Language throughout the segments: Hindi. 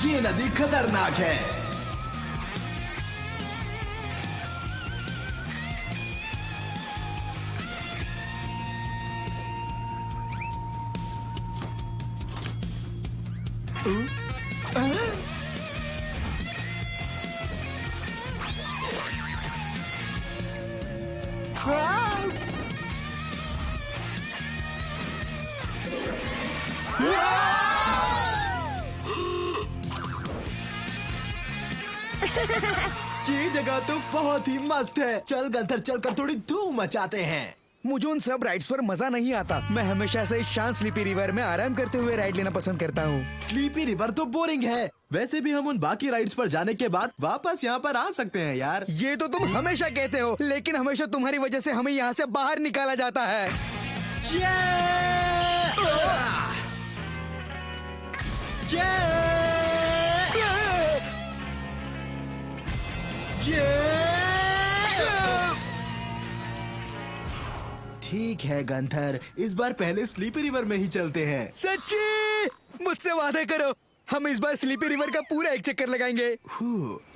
ये नदी खतरनाक है। ये जगह तो बहुत ही मस्त है। चल गंथर, चलकर थोड़ी धूम मचाते हैं। मुझे उन सब राइड्स पर मजा नहीं आता। मैं हमेशा से शांत स्लीपी रिवर में आराम करते हुए राइड लेना पसंद करता हूँ। स्लीपी रिवर तो बोरिंग है। वैसे भी हम उन बाकी राइड्स पर जाने के बाद वापस यहाँ पर आ सकते हैं यार। ये तो तुम हमेशा कहते हो, लेकिन हमेशा तुम्हारी वजह से हमें यहाँ से बाहर निकाला जाता है। ठीक है गंथर, इस बार पहले स्लीपी रिवर में ही चलते हैं। सच्ची? मुझसे वादा करो, हम इस बार स्लीपी रिवर का पूरा एक चक्कर लगाएंगे।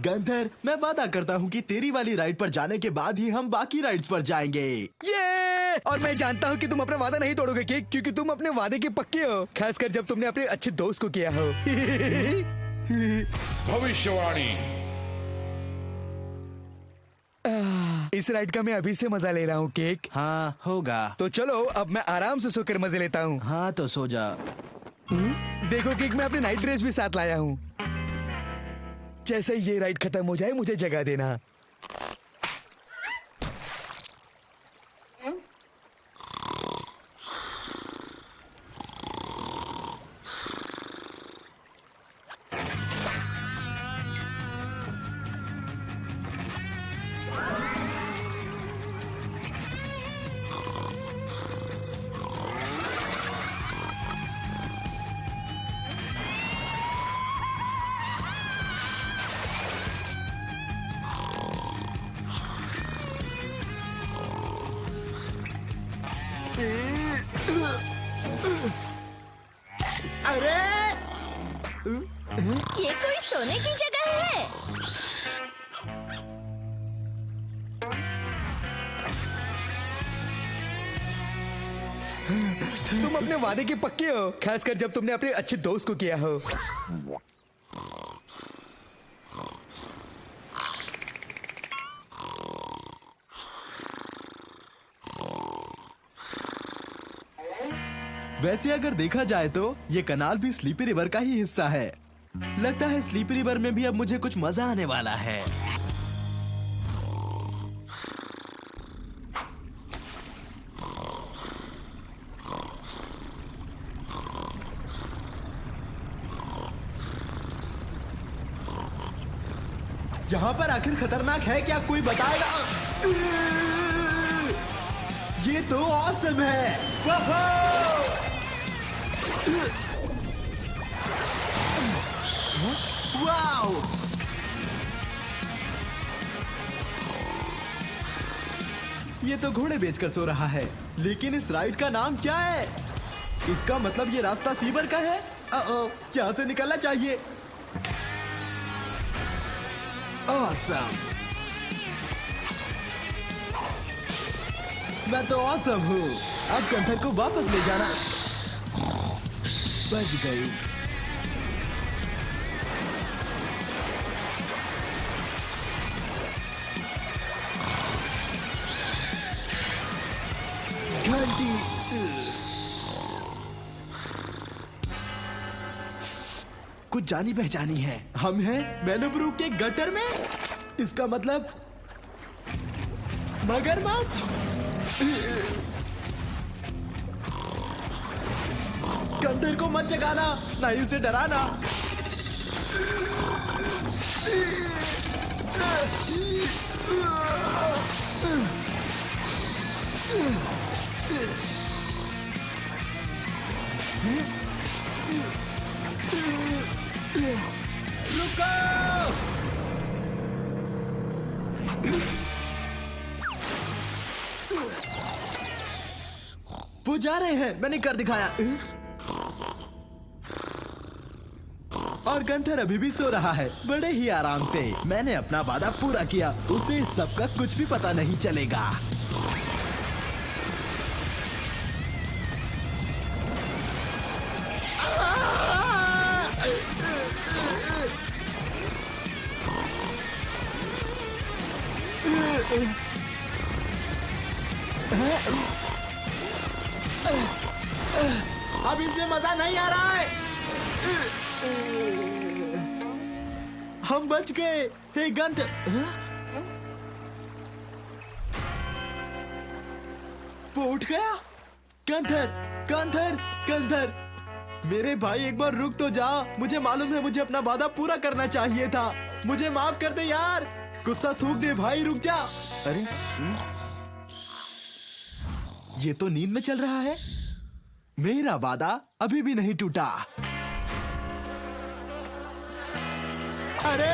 गंथर, मैं वादा करता हूँ कि तेरी वाली राइड पर जाने के बाद ही हम बाकी राइड्स पर जाएंगे। ये! और मैं जानता हूँ कि तुम अपना वादा नहीं तोड़ोगे, क्योंकि तुम अपने वादे के पक्के हो, खासकर जब तुमने अपने अच्छे दोस्त को किया हो। भविष्यवाणी। इस राइड का मैं अभी से मजा ले रहा हूँ केक। हाँ होगा। तो चलो अब मैं आराम से सोकर मजे लेता हूँ। हाँ तो सो जा। देखो केक, मैं अपनी नाइट ड्रेस भी साथ लाया हूँ। जैसे ये राइड खत्म हो जाए मुझे जगा देना। अरे ये कोई सोने की जगह है। तुम अपने वादे के पक्के हो, खासकर जब तुमने अपने अच्छे दोस्त को किया हो। वैसे अगर देखा जाए तो ये कनाल भी स्लीपी रिवर का ही हिस्सा है। लगता है स्लीपी रिवर में भी अब मुझे कुछ मजा आने वाला है। यहाँ पर आखिर खतरनाक है क्या, कोई बताएगा? ये तो ऑसम है। वाओ! ये तो घोड़े बेचकर सो रहा है। लेकिन इस राइड का नाम क्या है? इसका मतलब ये रास्ता सीवर का है। यहाँ से निकलना चाहिए। ऑसम! मैं तो ऑसम हूँ। अब गंथर को वापस ले जाना। बच गई। घंटी। कुछ जानी पहचानी है। हम हैं मेलोब्रू के गटर में। इसका मतलब मगरमच्छ। गंधर को मत जगाना, ना ही उसे डराना। रुको! वो जा रहे हैं, मैंने कर दिखाया। और गंथर अभी भी सो रहा है, बड़े ही आराम से। मैंने अपना वादा पूरा किया, उसे इस सबका कुछ भी पता नहीं चलेगा। अब इसमें मजा नहीं आ रहा है। हम बच गए। हे गंथर, वो उठ गया। गंथर, गंथर, गंथर, मेरे भाई एक बार रुक तो जा। मुझे मालूम है मुझे अपना वादा पूरा करना चाहिए था। मुझे माफ कर दे यार। गुस्सा थूक दे भाई, रुक जा। अरे ये तो नींद में चल रहा है। मेरा वादा अभी भी नहीं टूटा। अरे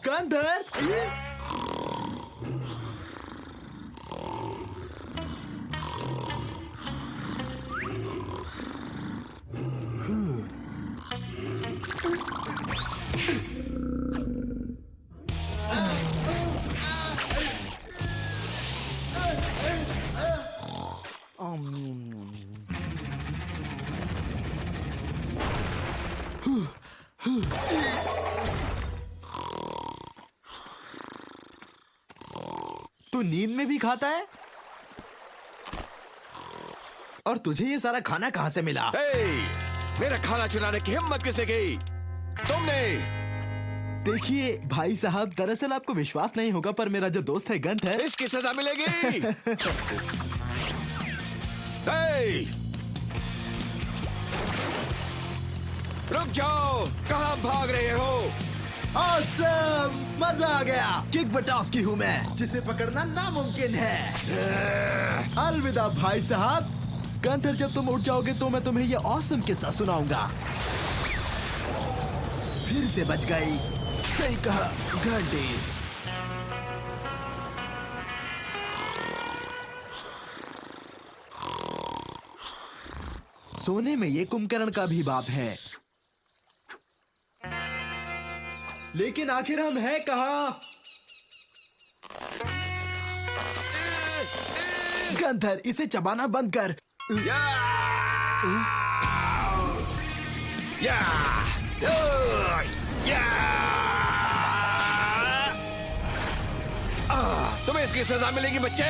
गंथर, तू नींद में भी खाता है? और तुझे ये सारा खाना कहां से मिला? मेरा खाना चुराने की हिम्मत किसने की? तुमने। देखिए भाई साहब, दरअसल आपको विश्वास नहीं होगा पर मेरा जो दोस्त है गंथर, इसकी सजा मिलेगी। रुक जाओ, कहां भाग रहे हो? ऑसम! मजा आ गया। किक बटास की हूँ मैं, जिसे पकड़ना नामुमकिन है। अलविदा भाई साहब। गंथर, जब तुम उठ जाओगे तो मैं तुम्हें ये ऑसम किस्सा सुनाऊंगा। फिर से बच गई। सही कहा घंटे। सोने में ये कुंभकर्ण का भी बाप है, लेकिन आखिर हम हैं कहां? गंथर, इसे चबाना बंद कर। तुम्हें इसकी सजा मिलेगी बच्चे।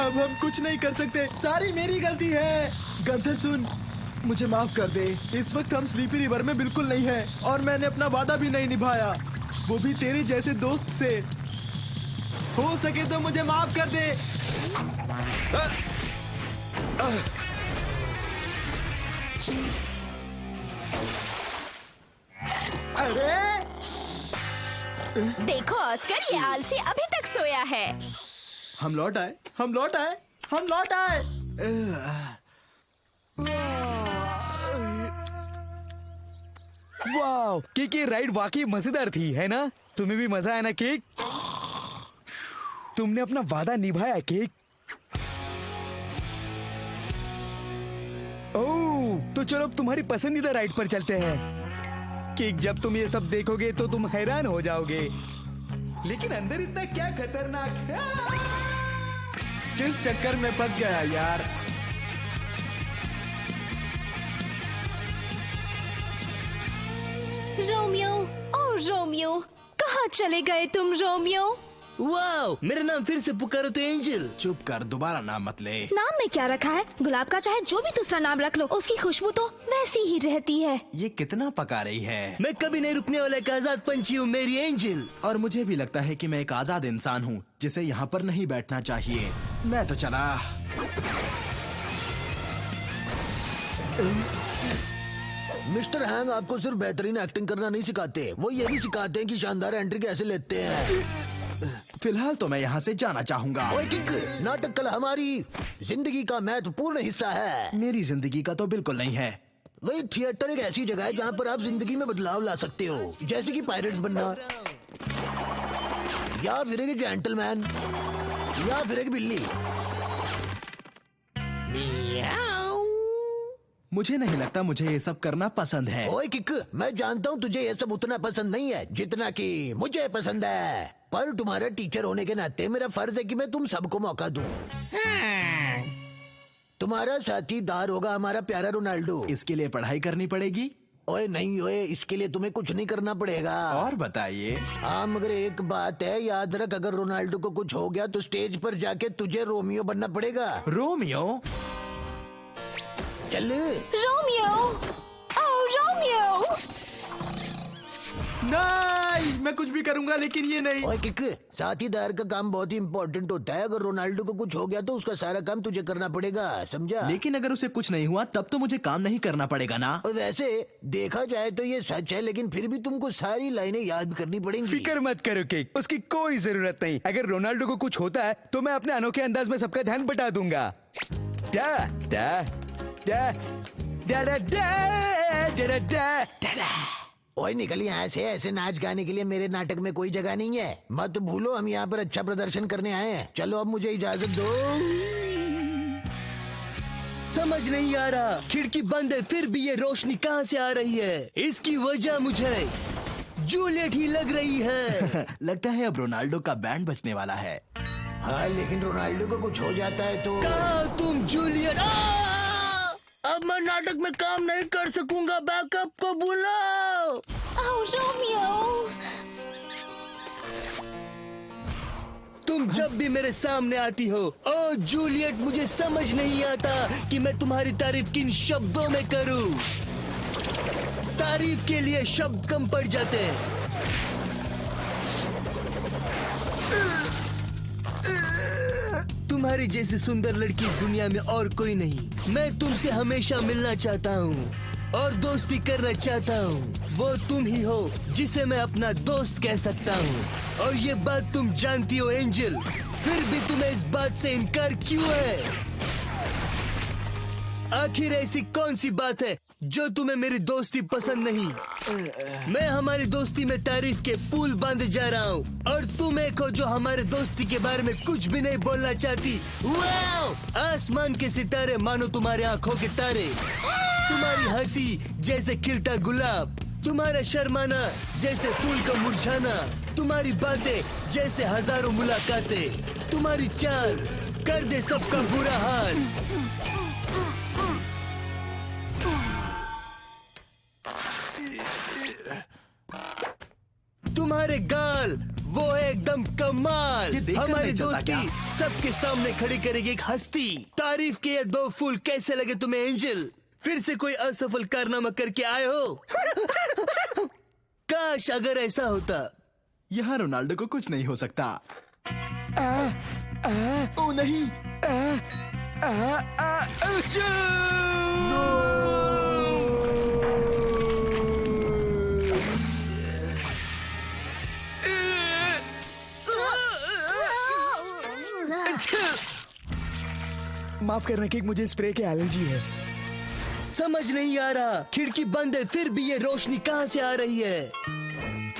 अब हम कुछ नहीं कर सकते, सारी मेरी गलती है। गंथर सुन, मुझे माफ कर दे। इस वक्त हम स्लीपी रिवर में बिल्कुल नहीं है और मैंने अपना वादा भी नहीं निभाया, वो भी तेरे जैसे दोस्त से। हो सके तो मुझे माफ कर दे। अरे देखो ऑस्कर, ये आलसी अभी तक सोया है। हम लौट आए, हम लौट आए, हम लौट आए। वाह, किक ये राइड वाकई मजेदार थी, है ना? तुम्हें भी मजा आया ना किक? तुमने अपना वादा निभाया किक। ओह, तो चलो अब तुम्हारी पसंदीदा राइड पर चलते हैं। किक, जब तुम ये सब देखोगे तो तुम हैरान हो जाओगे, लेकिन अंदर इतना क्या खतरनाक है। किस चक्कर में फंस गया यार। रोमियो, ओ रोमियो, कहाँ चले गए तुम रोमियो? वाओ, मेरा नाम फिर से पुकारो तो एंजल। चुप कर, दोबारा नाम मत ले। नाम में क्या रखा है? गुलाब का चाहे जो भी दूसरा नाम रख लो, उसकी खुशबू तो वैसी ही रहती है। ये कितना पका रही है। मैं कभी नहीं रुकने वाला एक आजाद पंछी हूँ मेरी एंजल। और मुझे भी लगता है कि मैं एक आजाद इंसान हूँ जिसे यहाँ पर नहीं बैठना चाहिए। मैं तो चला। मिस्टर हैंग आपको सिर्फ बेहतरीन एक्टिंग करना नहीं सिखाते, वो ये भी सिखाते हैं कि शानदार एंट्री कैसे लेते हैं। फिलहाल तो मैं यहाँ से जाना चाहूँगा। ओए किक, नाटक कला हमारी जिंदगी का महत्वपूर्ण हिस्सा है। मेरी जिंदगी का तो बिल्कुल नहीं है। वही थिएटर एक ऐसी जगह है जहाँ पर आप जिंदगी में बदलाव ला सकते हो, जैसे कि पायरेट्स बनना, या फिर एक जेंटलमैन, या फिर एक बिल्ली। मुझे नहीं लगता मुझे ये सब करना पसंद है। ओए किक, मैं जानता हूँ तुझे ये सब उतना पसंद नहीं है जितना कि मुझे पसंद है, पर तुम्हारा टीचर होने के नाते मेरा फर्ज है कि मैं तुम सबको मौका दूं। तुम्हारा साथीदार होगा हमारा प्यारा रोनाल्डो। इसके लिए पढ़ाई करनी पड़ेगी? ओए नहीं ओए, इसके लिए तुम्हें कुछ नहीं करना पड़ेगा। और बताइए। हाँ, मगर एक बात है, याद रख, अगर रोनाल्डो को कुछ हो गया तो स्टेज पर जाके तुझे रोमियो बनना पड़ेगा। रोमियो? चल। रोमियो, ओह रोमियो। नहीं, मैं कुछ भी करूंगा लेकिन ये नहीं। ओए किक, साथीदार का काम बहुत ही इम्पोर्टेंट होता है। अगर रोनाल्डो को कुछ हो गया तो उसका सारा काम तुझे करना पड़ेगा, समझा? लेकिन अगर उसे कुछ नहीं हुआ तब तो मुझे काम नहीं करना पड़ेगा ना। और वैसे देखा जाए तो ये सच है, लेकिन फिर भी तुमको सारी लाइनें याद करनी पड़ेंगी। फिक्र मत करो केक, उसकी कोई जरूरत नहीं। अगर रोनाल्डो को कुछ होता है तो मैं अपने अनोखे अंदाज में सबका ध्यान बटा दूंगा। डा डा डा डा डा डा डा डा डा। ओए निकल यहाँ से, ऐसे नाच गाने के लिए मेरे नाटक में कोई जगह नहीं है। मत भूलो हम यहाँ पर अच्छा प्रदर्शन करने आए हैं। चलो अब मुझे इजाजत दो। समझ नहीं आ रहा, खिड़की बंद है फिर भी ये रोशनी कहाँ से आ रही है? इसकी वजह मुझे जूलियट ही लग रही है। लगता है अब रोनाल्डो का बैंड बजने वाला है। हाँ, लेकिन रोनाल्डो को कुछ हो जाता है तो। कहाँ तुम जूलियट? अब मैं नाटक में काम नहीं कर सकूंगा, बैकअप को बुलाओ। ओह रोमियो। तुम जब भी मेरे सामने आती हो, ओ जूलियट, मुझे समझ नहीं आता कि मैं तुम्हारी तारीफ किन शब्दों में करूं। तारीफ के लिए शब्द कम पड़ जाते हैं। तुम्हारी जैसी सुंदर लड़की इस दुनिया में और कोई नहीं। मैं तुमसे हमेशा मिलना चाहता हूँ और दोस्ती करना चाहता हूँ। वो तुम ही हो जिसे मैं अपना दोस्त कह सकता हूँ, और ये बात तुम जानती हो एंजल। फिर भी तुम्हें इस बात से इनकार क्यों है? आखिर ऐसी कौन सी बात है जो तुम्हें मेरी दोस्ती पसंद नहीं? मैं हमारी दोस्ती में तारीफ के पुल बांधे जा रहा हूँ, और तुम एक हो जो हमारे दोस्ती के बारे में कुछ भी नहीं बोलना चाहती। वाओ! आसमान के सितारे मानो तुम्हारे आंखों के तारे, तुम्हारी हंसी जैसे खिलता गुलाब, तुम्हारा शर्माना जैसे फूल का मुरझाना, तुम्हारी बातें जैसे हजारों मुलाकातें, तुम्हारी चाल कर दे सबका बुरा हाल। तुम्हारे गाल वो है एकदम कमाल। ये देखकर हमारी नहीं चलता दोस्ती क्या? सबके सामने खड़ी करेगी एक हस्ती। तारीफ के ये दो फूल कैसे लगे तुम्हें एंजल? फिर से कोई असफल कारनामा करके आए हो? काश अगर ऐसा होता। यहाँ रोनाल्डो को कुछ नहीं हो सकता। ओ नहीं। माफ करना कि मुझे स्प्रे की एलर्जी है। समझ नहीं आ रहा, खिड़की बंद है फिर भी ये रोशनी कहाँ से आ रही है?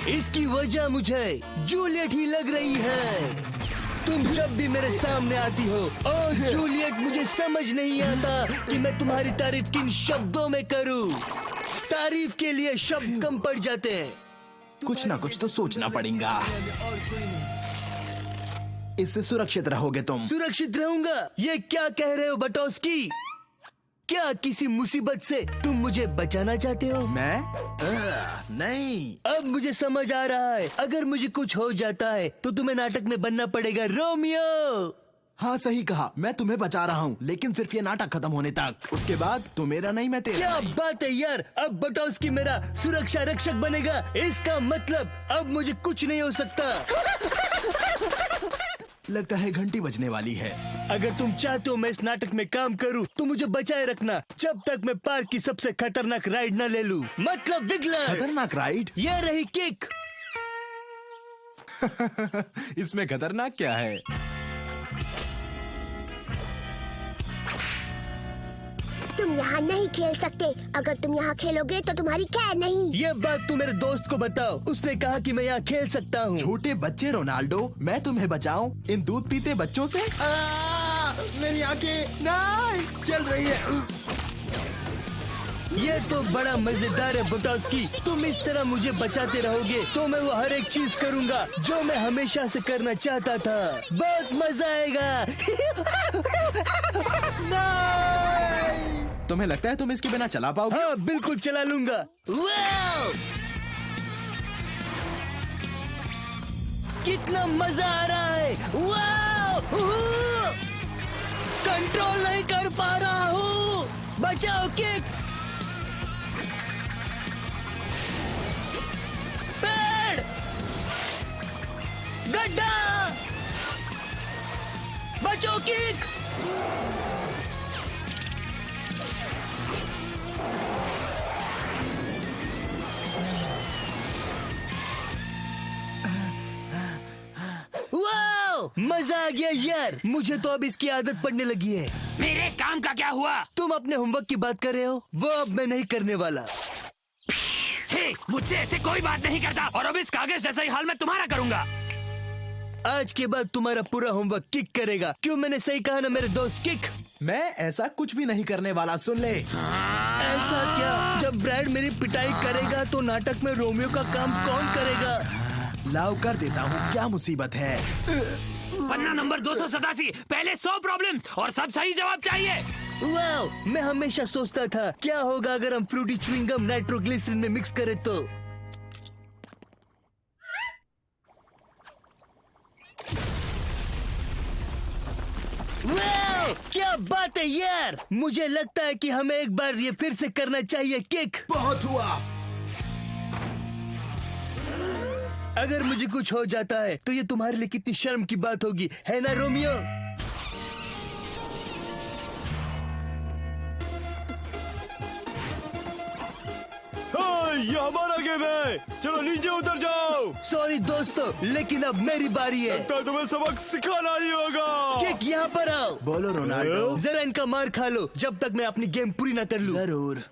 इसकी वजह मुझे जूलियट ही लग रही है। तुम जब भी मेरे सामने आती हो, ओ जूलियट, मुझे समझ नहीं आता कि मैं तुम्हारी तारीफ किन शब्दों में करूं। तारीफ के लिए शब्द कम पड़ जाते हैं। कुछ ना कुछ तो सोचना पड़ेगा। इससे सुरक्षित रहोगे तुम। सुरक्षित रहूंगा? ये क्या कह रहे हो बटोस्की? क्या किसी मुसीबत से तुम मुझे बचाना चाहते हो? मैं नहीं। अब मुझे समझ आ रहा है, अगर मुझे कुछ हो जाता है तो तुम्हें नाटक में बनना पड़ेगा रोमियो। हाँ सही कहा, मैं तुम्हें बचा रहा हूँ, लेकिन सिर्फ ये नाटक खत्म होने तक। उसके बाद तू मेरा नहीं, मैं तेरा। क्या बात है यार, अब बटोस्की मेरा सुरक्षा रक्षक बनेगा। इसका मतलब अब मुझे कुछ नहीं हो सकता। लगता है घंटी बजने वाली है। अगर तुम चाहते हो मैं इस नाटक में काम करूं तो मुझे बचाए रखना जब तक मैं पार्क की सबसे खतरनाक राइड न ले लूं, मतलब विगलर। खतरनाक राइड? ये रही किक। इसमें खतरनाक क्या है? तुम यहाँ नहीं खेल सकते। अगर तुम यहाँ खेलोगे तो तुम्हारी खैर नहीं। ये बात तू मेरे दोस्त को बताओ, उसने कहा कि मैं यहाँ खेल सकता हूँ। छोटे बच्चे रोनाल्डो, मैं तुम्हें बचाऊं इन दूध पीते बच्चों से? मेरी आंखें नहीं चल रही है। ये तो बड़ा मजेदार है बटोस्की। तुम इस तरह मुझे बचाते रहोगे तो मैं वो हर एक चीज करूँगा जो मैं हमेशा से करना चाहता था। बहुत मजा आएगा। तुम्हें लगता है तुम इसके बिना चला पाओगे? हाँ बिल्कुल चला लूंगा। वाओ! कितना मजा आ रहा है। वाओ! कंट्रोल नहीं कर पा रहा हूँ। बचाओ किक। पेड़, गड्ढा, बचाओ किक। मजा आ गया यार, मुझे तो अब इसकी आदत पड़ने लगी है। मेरे काम का क्या हुआ? तुम अपने होमवर्क की बात कर रहे हो, वो अब मैं नहीं करने वाला। हे, मुझसे ऐसे कोई बात नहीं करता और अब इस कागज जैसा ही हाल मैं तुम्हारा करूंगा। आज के बाद तुम्हारा पूरा होमवर्क किक करेगा। क्यों, मैंने सही कहा ना मेरे दोस्त? किक। मैं ऐसा कुछ भी नहीं करने वाला, सुन ले। ऐसा क्या? जब ब्रैड मेरी पिटाई करेगा तो नाटक में रोमियो का काम कौन करेगा? लाओ कर देता हूँ, क्या मुसीबत है? पन्ना नंबर 287, पहले 100 प्रॉब्लम्स और सब सही जवाब चाहिए। वाओ! मैं हमेशा सोचता था क्या होगा अगर हम फ्रूटी च्युइंगम नाइट्रोग्लिसरीन में मिक्स करें तो। वाओ! क्या बात है यार, मुझे लगता है कि हमें एक बार ये फिर से करना चाहिए। किक। बहुत हुआ। अगर मुझे कुछ हो जाता है तो ये तुम्हारे लिए कितनी शर्म की बात होगी, है ना रोमियो? ये हमारा गेम है, चलो नीचे उतर जाओ। सॉरी दोस्तों, लेकिन अब मेरी बारी है। तो तुम्हें सबक सिखाना ही होगा। किक, यहाँ पर आओ। बोलो रोनाल्डो। जरा इनका मार खा लो जब तक मैं अपनी गेम पूरी ना कर लूं। जरूर।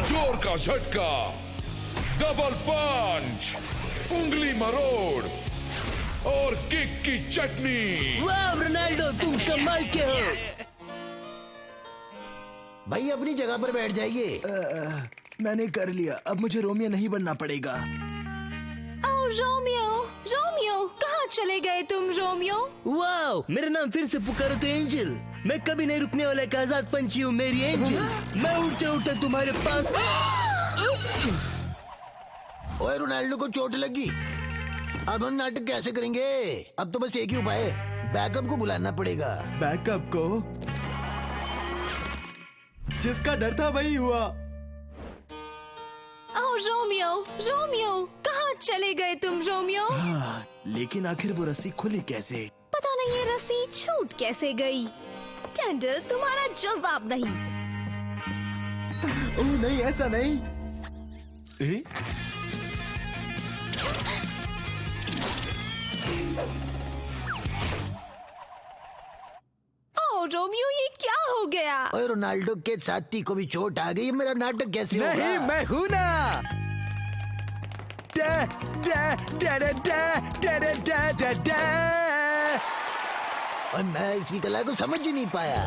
जोर का झटका, डबल पंच, उंगली मरोड़ और किक की चटनी। वाह रोनाल्डो, तुम कमाल के हो। भाई अपनी जगह पर बैठ जाइए। मैंने कर लिया, अब मुझे रोमियो नहीं बनना पड़ेगा। ओह रोमियो, रोमियो, कहाँ चले गए तुम रोमियो? वाह, मेरा नाम फिर से पुकारो तो एंजल। मैं कभी नहीं रुकने वाला एक आजाद पंछी हूँ मेरी एंजल। मैं उड़ते उड़ते तुम्हारे पास। ओए रोनाल्डो को चोट लगी। अब हम नाटक कैसे करेंगे? अब तो बस एक ही उपाय है, बैकअप को बुलाना पड़ेगा। बैकअप को? जिसका डर था वही हुआ। ओह रोमियो, रोमियो, कहाँ चले गए तुम रोमियो? लेकिन आखिर वो रस्सी खुली कैसे? पता नहीं ये रस्सी छूट कैसे गई। कैंडल, तुम्हारा जवाब नहीं। ओह नहीं, ऐसा नहीं। ओह रोमियो, ये क्या हो गया? ओए रोनाल्डो के साथी को भी चोट आ गई, मेरा नाटक कैसे होगा? नहीं, मैं हूं ना। डा, डा, डा, डा, डा, डा, डा, डा, डा। और मैं इसकी कला को समझ ही नहीं पाया।